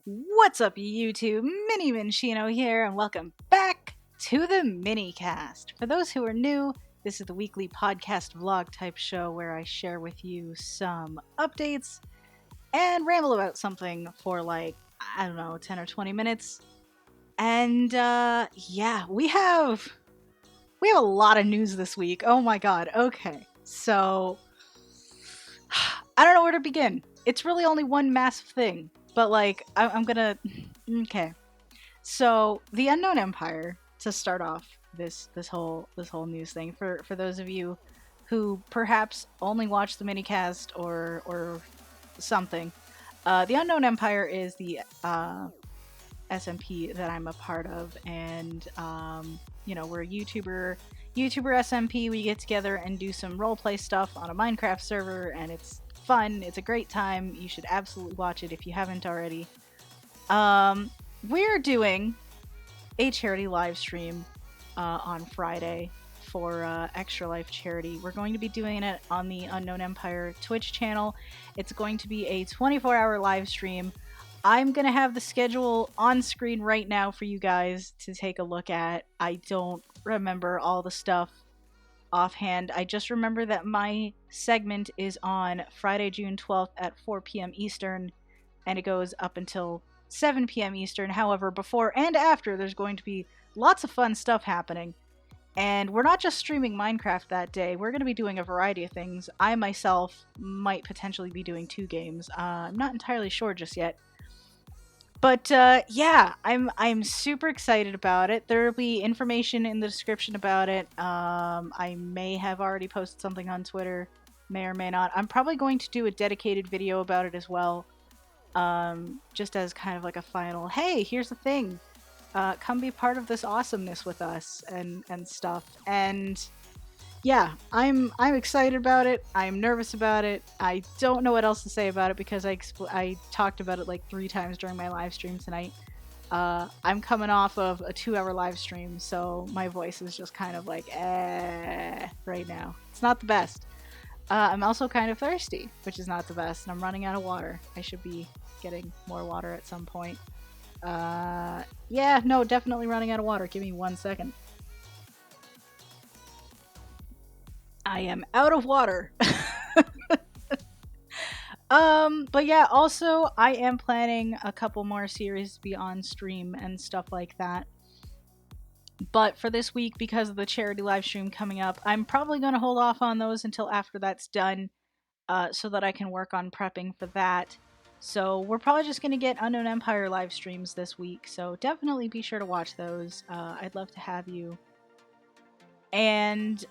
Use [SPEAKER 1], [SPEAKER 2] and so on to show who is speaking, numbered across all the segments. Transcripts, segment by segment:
[SPEAKER 1] What's up, YouTube? Mini Minchino here, and welcome back to the Minnycast. For those who are new, this is the weekly podcast vlog type show where I share with you some updates and ramble about something for like, I don't know, 10 or 20 minutes. And yeah, we have a lot of news this week. Oh my god. Okay. So I don't know where to begin. It's really only one massive thing, but like I'm gonna okay. So the Unknown Empire, to start off this whole news thing, for those of you who perhaps only watch the minicast or something, the Unknown Empire is the SMP that I'm a part of, and we're a YouTuber SMP. We get together and do some roleplay stuff on a Minecraft server, and it's fun. It's a great time. You should absolutely watch it if you haven't already. We're doing a charity live stream on Friday for Extra Life charity. We're going to be doing it on the Unknown Empire Twitch channel. It's going to be a 24-hour live stream. I'm going to have the schedule on screen right now for you guys to take a look at. I don't remember all the stuff offhand. I just remember that my segment is on Friday, June 12th at 4 p.m. Eastern, and it goes up until 7 p.m. Eastern. However, before and after, there's going to be lots of fun stuff happening. And we're not just streaming Minecraft that day. We're going to be doing a variety of things. I myself might potentially be doing 2 games. I'm not entirely sure just yet. But yeah, I'm super excited about it. There will be information in the description about it. I may have already posted something on Twitter, may or may not. I'm probably going to do a dedicated video about it as well, just as kind of like a final, hey, here's the thing. Come be part of this awesomeness with us and stuff. And yeah, I'm excited about it. I'm nervous about it. I don't know what else to say about it because I talked about it like 3 times during my live stream tonight. I'm coming off of a 2-hour live stream, so my voice is just kind of like right now. It's not the best. I'm also kind of thirsty, which is not the best, and I'm running out of water. I should be getting more water at some point. Yeah, no, definitely running out of water. Give me 1 second. I am out of water. But yeah, also I am planning a couple more series to be on stream and stuff like that. But for this week, because of the charity live stream coming up, I'm probably going to hold off on those until after that's done, so that I can work on prepping for that. So we're probably just going to get Unknown Empire live streams this week, so definitely be sure to watch those. I'd love to have you. And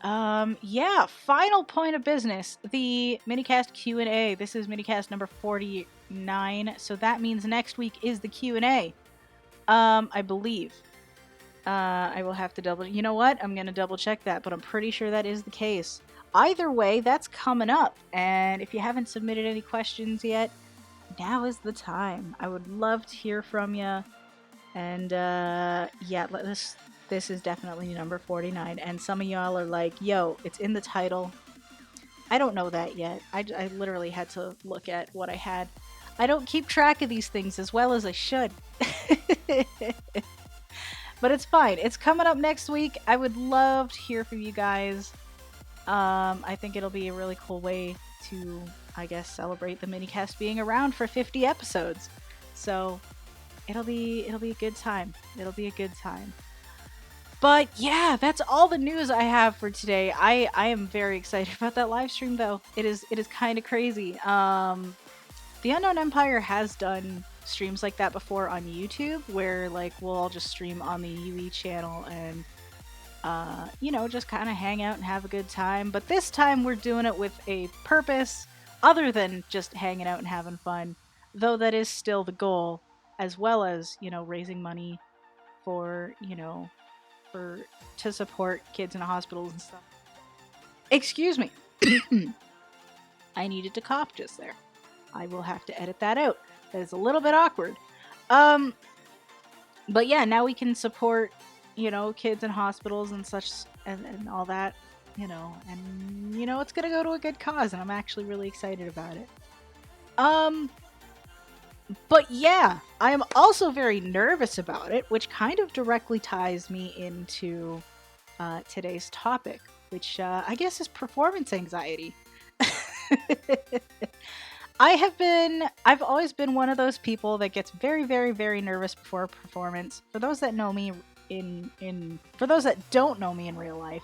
[SPEAKER 1] yeah, final point of business, the Minnycast Q&A. This is Minnycast number 49, so that means next week is the Q&A. I believe. I will have to double... You know what? I'm going to double check that, but I'm pretty sure that is the case. Either way, that's coming up, and if you haven't submitted any questions yet, now is the time. I would love to hear from you, and yeah, this is definitely number 49, and some of y'all are like, yo, it's in the title. I don't know that yet. I literally had to look at what I had. I don't keep track of these things as well as I should. But it's fine. It's coming up next week. I would love to hear from you guys. I think it'll be a really cool way to, I guess, celebrate the minicast being around for 50 episodes. So it'll be a good time. It'll be a good time. But yeah, that's all the news I have for today. I am very excited about that live stream, though. It is kind of crazy. The Unknown Empire has done streams like that before on YouTube, where like we'll all just stream on the UE channel and just kind of hang out and have a good time. But this time we're doing it with a purpose other than just hanging out and having fun, though that is still the goal, as well as, raising money for, to support kids in hospitals and stuff. Excuse me. I needed to cough just there. I will have to edit that out. That is a little bit awkward. But yeah, now we can support, kids in hospitals and such and all that, and it's gonna go to a good cause, and I'm actually really excited about it. But yeah, I am also very nervous about it, which kind of directly ties me into today's topic, which I guess is performance anxiety. I've always been one of those people that gets very, very, very nervous before a performance. For those that know me for those that don't know me in real life,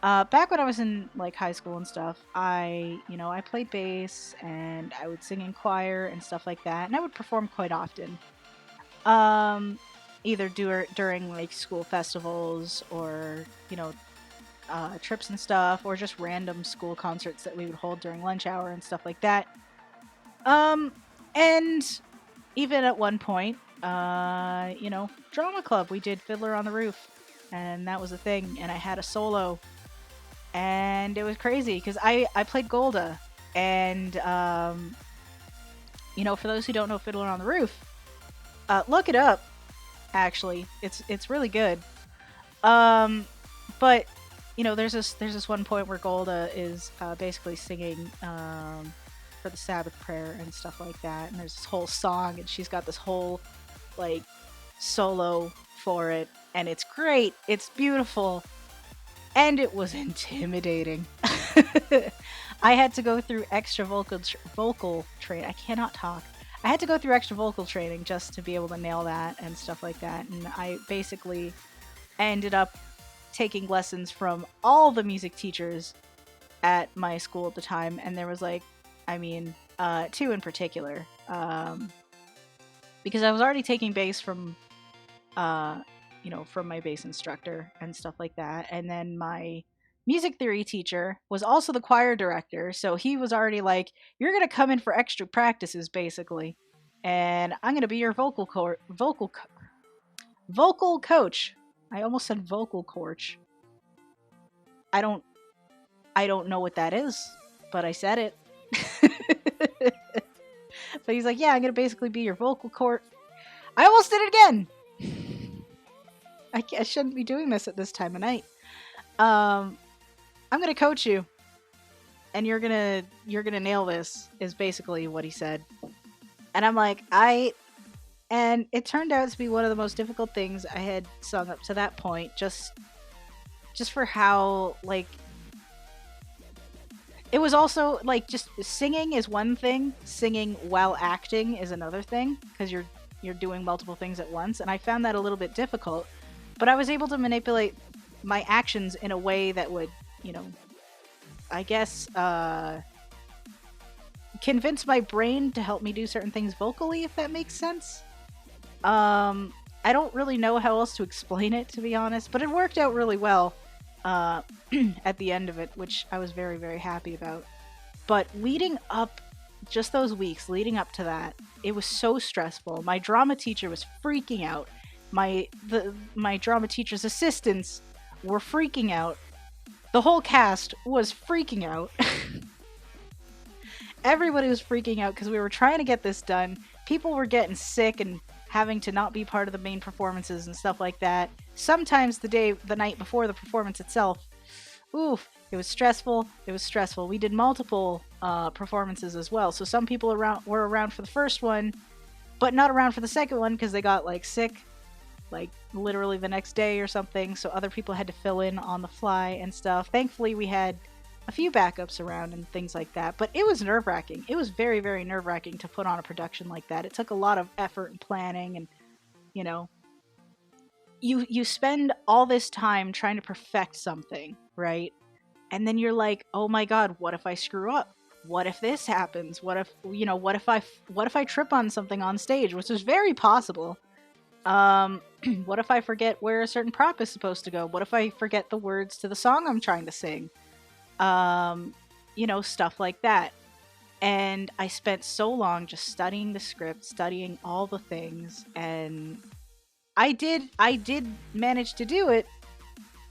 [SPEAKER 1] back when I was in like high school and stuff, I played bass and I would sing in choir and stuff like that, and I would perform quite often. Um, Either during like school festivals or trips and stuff, or just random school concerts that we would hold during lunch hour and stuff like that. Um, and even at one point, drama club, we did Fiddler on the Roof, and that was a thing. And I had a solo, and it was crazy because I played Golda, and for those who don't know Fiddler on the Roof, look it up. Actually, it's really good. But there's this one point where Golda is basically singing for the Sabbath prayer and stuff like that, and there's this whole song, and she's got this whole like solo for it, and it's great, it's beautiful, and it was intimidating. I had to go through extra vocal training. I cannot talk. I had to go through extra vocal training just to be able to nail that and stuff like that, and I basically ended up taking lessons from all the music teachers at my school at the time, and there was two in particular, because I was already taking bass from from my bass instructor and stuff like that, and then my music theory teacher was also the choir director, so he was already like, you're gonna come in for extra practices basically, and I'm gonna be your vocal coach. I almost said vocal coach. I don't know what that is, but I said it. But he's like, yeah, I'm gonna basically be your vocal coach. I almost did it again. I shouldn't be doing this at this time of night. I'm gonna coach you, and you're gonna nail this, is basically what he said. And I'm like, and it turned out to be one of the most difficult things I had sung up to that point, just for how, like, it was also, like, just singing is one thing, singing while acting is another thing, because you're doing multiple things at once, and I found that a little bit difficult, but I was able to manipulate my actions in a way that would, I guess, convince my brain to help me do certain things vocally, if that makes sense. I don't really know how else to explain it, to be honest, but it worked out really well at the end of it, which I was very, very happy about. But leading up, just those weeks leading up to that, it was so stressful. My drama teacher was freaking out. My drama teacher's assistants were freaking out. The whole cast was freaking out. Everybody was freaking out because we were trying to get this done. People were getting sick and having to not be part of the main performances and stuff like that. Sometimes the night before the performance itself, oof, it was stressful. It was stressful. We did multiple performances as well. So some people were around for the first one, but not around for the second one because they got like sick, like literally the next day or something. So other people had to fill in on the fly and stuff. Thankfully, we had a few backups around and things like that, but it was nerve-wracking. It was very, very nerve-wracking to put on a production like that. It took a lot of effort and planning, and you spend all this time trying to perfect something, right? And then you're like, oh my god, what if I screw up? What if this happens? What if I trip on something on stage, which is very possible. What if I forget where a certain prop is supposed to go? What if I forget the words to the song I'm trying to sing? Stuff like that. And I spent so long just studying the script, studying all the things, and I did manage to do it,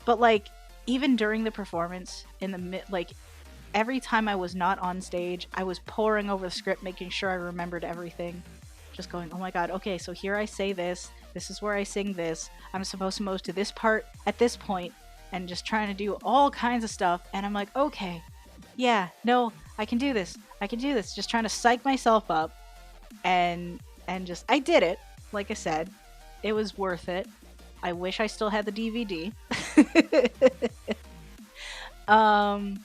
[SPEAKER 1] but like, even during the performance, every time I was not on stage, I was poring over the script, making sure I remembered everything. Just going, oh my god, okay, so here I say this is where I sing this, I'm supposed to move to this part at this point, and just trying to do all kinds of stuff, and I'm like, okay, yeah, no, I can do this, just trying to psych myself up, and and just, I did it. Like I said, it was worth it. I wish I still had the DVD. I'm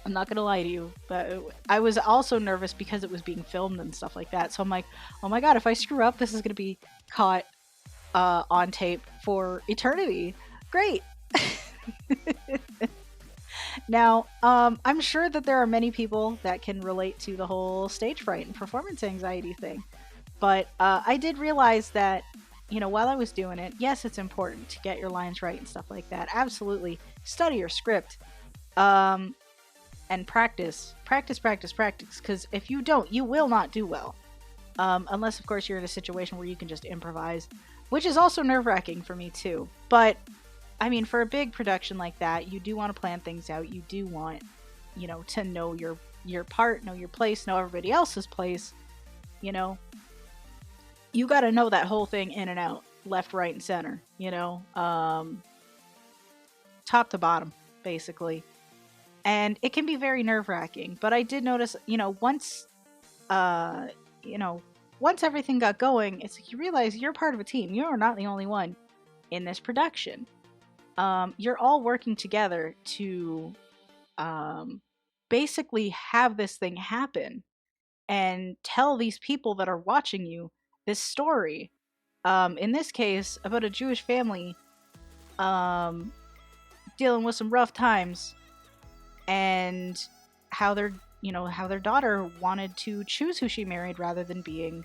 [SPEAKER 1] not gonna lie to you, but I was also nervous because it was being filmed and stuff like that. So I'm like, oh my god, if I screw up, this is gonna be caught on tape for eternity. Great. Now, I'm sure that there are many people that can relate to the whole stage fright and performance anxiety thing. But I did realize that, while I was doing it, yes, it's important to get your lines right and stuff like that. Absolutely. Study your script. And practice. Practice. Because if you don't, you will not do well. Unless, of course, you're in a situation where you can just improvise, which is also nerve-wracking for me, too. But I mean, for a big production like that, you do want to plan things out. You do want, to know your part, know your place, know everybody else's place. You got to know that whole thing in and out, left, right, and center. Top to bottom, basically. And it can be very nerve-wracking. But I did notice, once everything got going, it's like you realize you're part of a team. You are not the only one in this production. You're all working together to basically have this thing happen and tell these people that are watching you this story. In this case, about a Jewish family dealing with some rough times and how their daughter wanted to choose who she married rather than being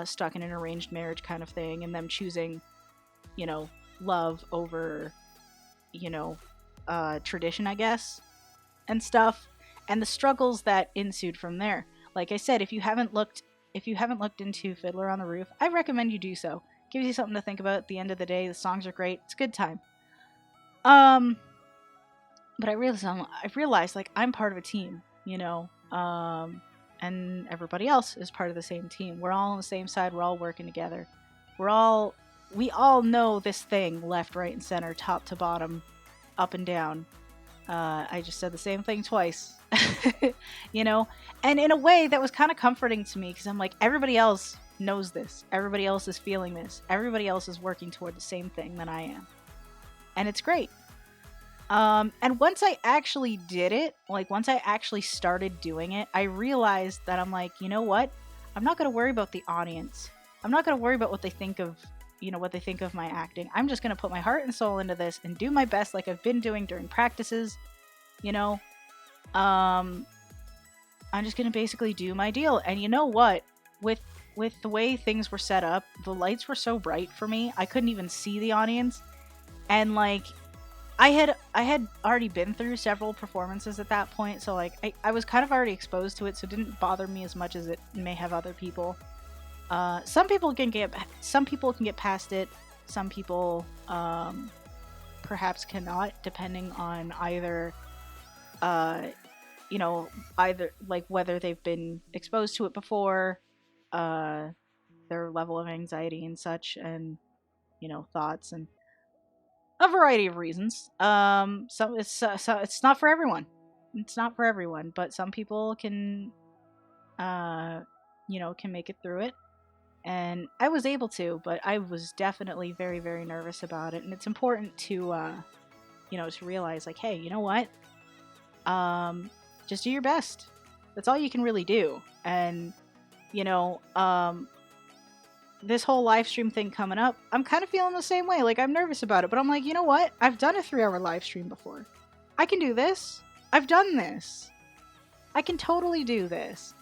[SPEAKER 1] stuck in an arranged marriage kind of thing, and them choosing, love over, tradition, I guess, and stuff, and the struggles that ensued from there. Like I said, if you haven't looked into Fiddler on the Roof, I recommend you do so. Gives you something to think about at the end of the day. The songs are great. It's a good time. But I realized like I'm part of a team, and everybody else is part of the same team. We're all on the same side. We're all working together. We all know this thing, left, right, and center, top to bottom, up and down. I just said the same thing twice, and in a way that was kind of comforting to me, because I'm like, everybody else knows this. Everybody else is feeling this. Everybody else is working toward the same thing that I am. And it's great. And once I actually did it, like once I actually started doing it, I realized that I'm like, you know what? I'm not going to worry about the audience. I'm not going to worry about what they think of, what they think of my acting. I'm just going to put my heart and soul into this and do my best like I've been doing during practices, I'm just going to basically do my deal. And you know what? With the way things were set up, the lights were so bright for me, I couldn't even see the audience. And like, I had already been through several performances at that point, so like I was kind of already exposed to it, so it didn't bother me as much as it may have other people. Some people can get past it. Some people perhaps cannot, depending on either like whether they've been exposed to it before, their level of anxiety and such, and thoughts, and a variety of reasons. So it's not for everyone. It's not for everyone, but some people can, can make it through it. And I was able to, but I was definitely very, very nervous about it. And it's important to, to realize, like, hey, you know what? Just do your best. That's all you can really do. And, this whole live stream thing coming up, I'm kind of feeling the same way. Like, I'm nervous about it, but I'm like, you know what? I've done a 3-hour live stream before. I can do this. I've done this. I can totally do this.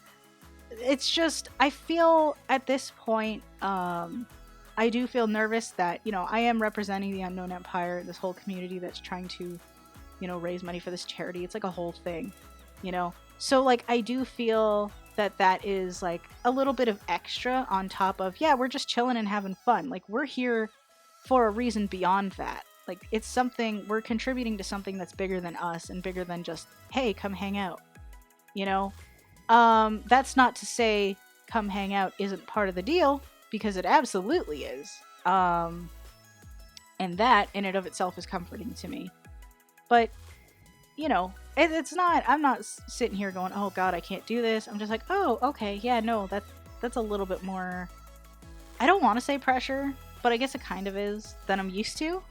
[SPEAKER 1] It's just, I feel at this point, I do feel nervous that, I am representing the Unknown Empire, this whole community that's trying to, raise money for this charity. It's like a whole thing, So, like, I do feel that is like a little bit of extra on top of, yeah, we're just chilling and having fun. Like, we're here for a reason beyond that. Like, it's something, we're contributing to something that's bigger than us and bigger than just, hey, come hang out. That's not to say come hang out isn't part of the deal, because it absolutely is. And that in and of itself is comforting to me. But it's not, I'm not sitting here going, oh god, I can't do this. I'm just like, oh, okay, yeah, no, that's a little bit more, I don't want to say pressure, but I guess it kind of is, than I'm used to,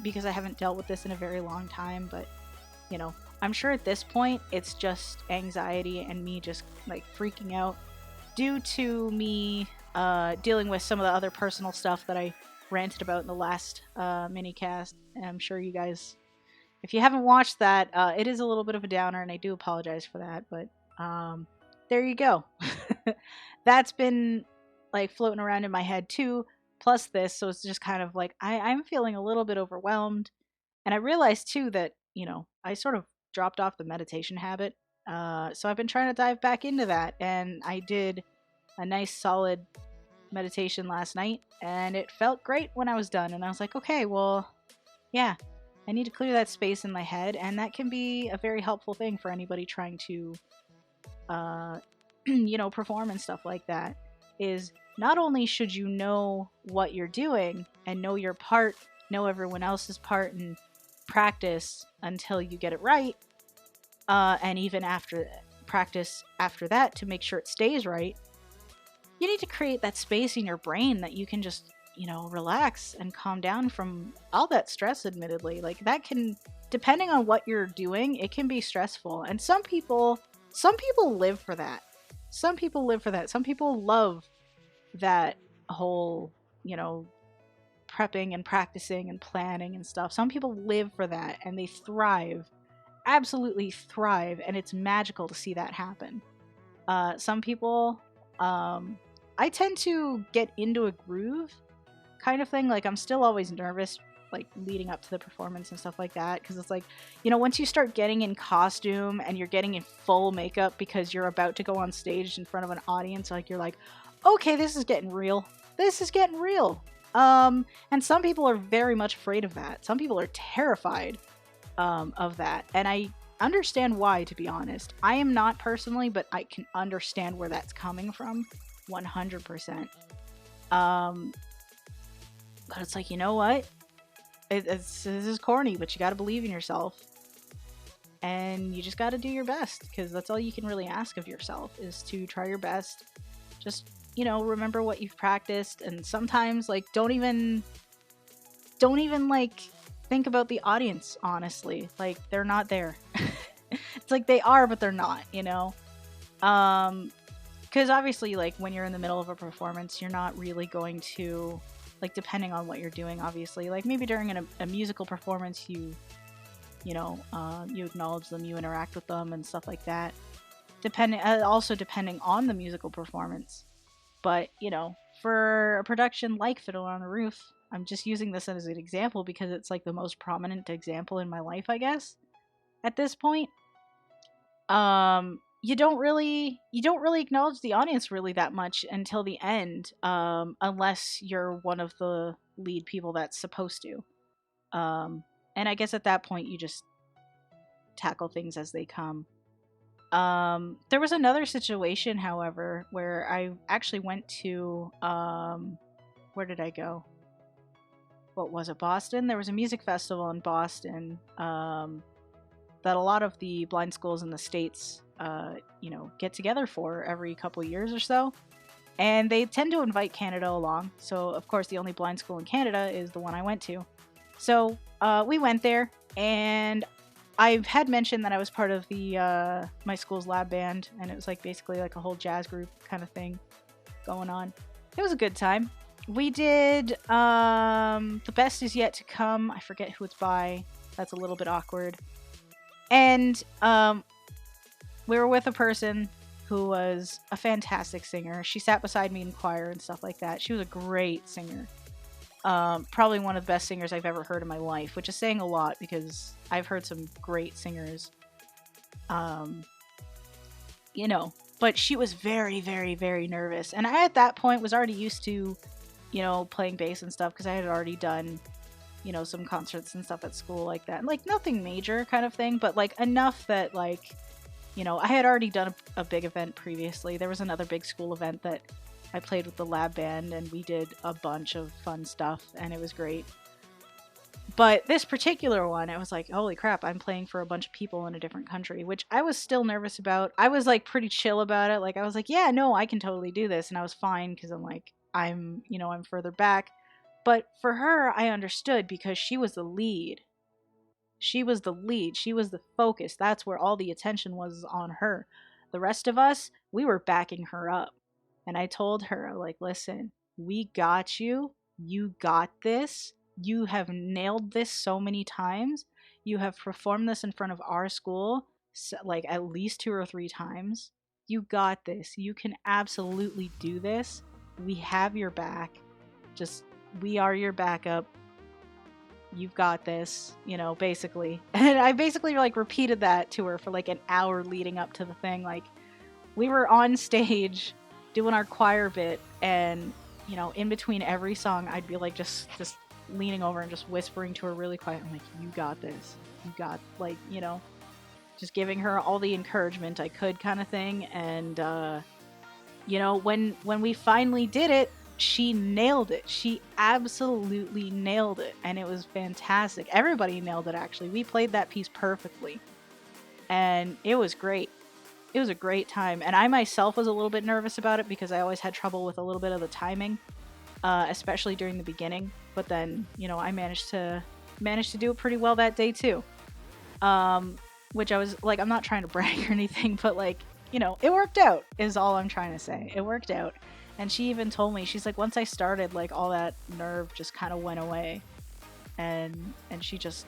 [SPEAKER 1] because I haven't dealt with this in a very long time. But you know, I'm sure at this point it's just anxiety and me just like freaking out due to me dealing with some of the other personal stuff that I ranted about in the last Minnycast. And I'm sure you guys, if you haven't watched that, it is a little bit of a downer, and I do apologize for that. But there you go. That's been like floating around in my head too, plus this, so it's just kind of like I'm feeling a little bit overwhelmed. And I realized too that, you know, I sort of dropped off the meditation habit. So I've been trying to dive back into that, and I did a nice solid meditation last night, and it felt great when I was done. And I was like, okay, well, yeah, I need to clear that space in my head, and that can be a very helpful thing for anybody trying to, you know, perform and stuff like that. Is not only should you know what you're doing and know your part, know everyone else's part, and practice until you get it right, and even after practice after that to make sure it stays right, you need to create that space in your brain that you can just, you know, relax and calm down from all that stress. Admittedly, like, that can, depending on what you're doing, it can be stressful. And some people live for that. Some people love that whole, you know, prepping and practicing and planning and stuff. Some people live for that, and they thrive, absolutely thrive, and it's magical to see that happen. Some people, I tend to get into a groove kind of thing. Like, I'm still always nervous, like, leading up to the performance and stuff like that, because it's like, you know, once you start getting in costume and you're getting in full makeup because you're about to go on stage in front of an audience, like, you're like, okay, this is getting real. And some people are very much afraid of that. Some people are terrified of that, and I understand why, to be honest. I am not personally, but I can understand where that's coming from 100%. But it's like, you know what? This is corny, but you gotta believe in yourself. And you just gotta do your best, because that's all you can really ask of yourself, is to try your best. Just, you know, remember what you've practiced, and sometimes, like, don't even like think about the audience, honestly. Like, they're not there. It's like they are, but they're not, you know? Because obviously, like, when you're in the middle of a performance, you're not really going to, like, depending on what you're doing, obviously, like, maybe during a musical performance, you know, you acknowledge them, you interact with them and stuff like that. Depending on the musical performance. But, you know, for a production like Fiddler on the Roof, I'm just using this as an example because it's like the most prominent example in my life, I guess, at this point. You don't really acknowledge the audience really that much until the end, unless you're one of the lead people that's supposed to. And I guess at that point you just tackle things as they come. There was another situation, however, where I actually went to, where did I go? What was it, Boston? There was a music festival in Boston, that a lot of the blind schools in the States, you know, get together for every couple years or so. And they tend to invite Canada along. So, of course, the only blind school in Canada is the one I went to. So, we went there, and I had mentioned that I was part of the my school's lab band, and it was like basically like a whole jazz group kind of thing going on. It was a good time. We did The Best Is Yet to Come. I forget who it's by. That's a little bit awkward. And we were with a person who was a fantastic singer. She sat beside me in choir and stuff like that. She was a great singer. Probably one of the best singers I've ever heard in my life, which is saying a lot because I've heard some great singers. You know, but she was very, very, very nervous. And I, at that point, was already used to, you know, playing bass and stuff because I had already done, you know, some concerts and stuff at school like that. And, like, nothing major kind of thing, but, like, enough that, like, you know, I had already done a big event previously. There was another big school event that I played with the lab band, and we did a bunch of fun stuff, and it was great. But this particular one, I was like, holy crap, I'm playing for a bunch of people in a different country, which I was still nervous about. I was like pretty chill about it. Like I was like, yeah, no, I can totally do this. And I was fine because I'm like, I'm further back. But for her, I understood because she was the lead. She was the lead. She was the focus. That's where all the attention was on her. The rest of us, we were backing her up. And I told her, like, listen, we got you. You got this. You have nailed this so many times. You have performed this in front of our school, like, at least 2 or 3 times. You got this. You can absolutely do this. We have your back. Just, we are your backup. You've got this, basically. And I basically like repeated that to her for like an hour leading up to the thing. Like, we were on stage doing our choir bit, and in between every song I'd be like just leaning over and just whispering to her really quiet. I'm like, you got this. You got, like, just giving her all the encouragement I could, kind of thing. And when we finally did it, she nailed it. She absolutely nailed it. And it was fantastic. Everybody nailed it, actually. We played that piece perfectly. And it was great. It was a great time. And I myself was a little bit nervous about it because I always had trouble with a little bit of the timing, especially during the beginning. But then, I managed to do it pretty well that day too. Which I was like, I'm not trying to brag or anything, but like, it worked out is all I'm trying to say. It worked out. And she even told me, she's like, once I started, like, all that nerve just kind of went away. And she just,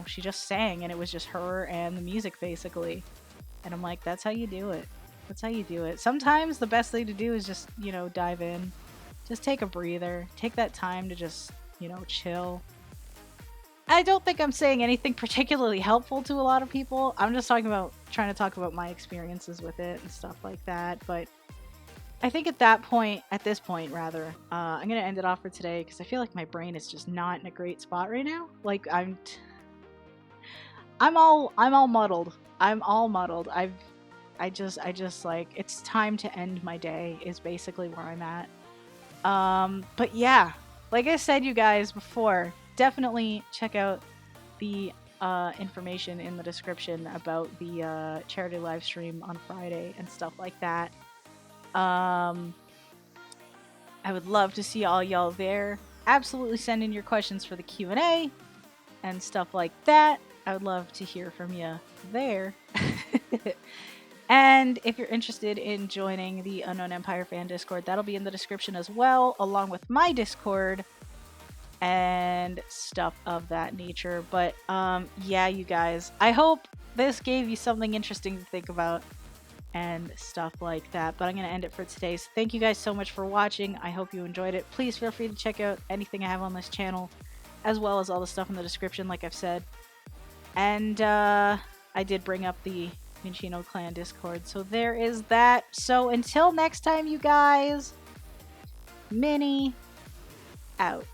[SPEAKER 1] she just sang, and it was just her and the music, basically. And I'm like, that's how you do it. That's how you do it. Sometimes the best thing to do is just, dive in. Just take a breather. Take that time to just, chill. I don't think I'm saying anything particularly helpful to a lot of people. I'm just trying to talk about my experiences with it and stuff like that. But I think at this point, I'm gonna end it off for today because I feel like my brain is just not in a great spot right now. Like I'm all muddled. I'm all muddled. I just like, it's time to end my day is basically where I'm at. But yeah, like I said, you guys before, definitely check out the information in the description about the charity live stream on Friday and stuff like that. I would love to see all y'all there. Absolutely send in your questions for the Q&A and stuff like that. I would love to hear from you there. And if you're interested in joining the Unknown Empire fan Discord, that'll be in the description as well, along with my Discord and stuff of that nature. But yeah, you guys, I hope this gave you something interesting to think about and stuff like that. But I'm going to end it for today. So thank you guys so much for watching. I hope you enjoyed it. Please feel free to check out anything I have on this channel, as well as all the stuff in the description, like I've said. And I did bring up the Minchino Clan Discord, so there is that. So until next time, you guys, Minnie out.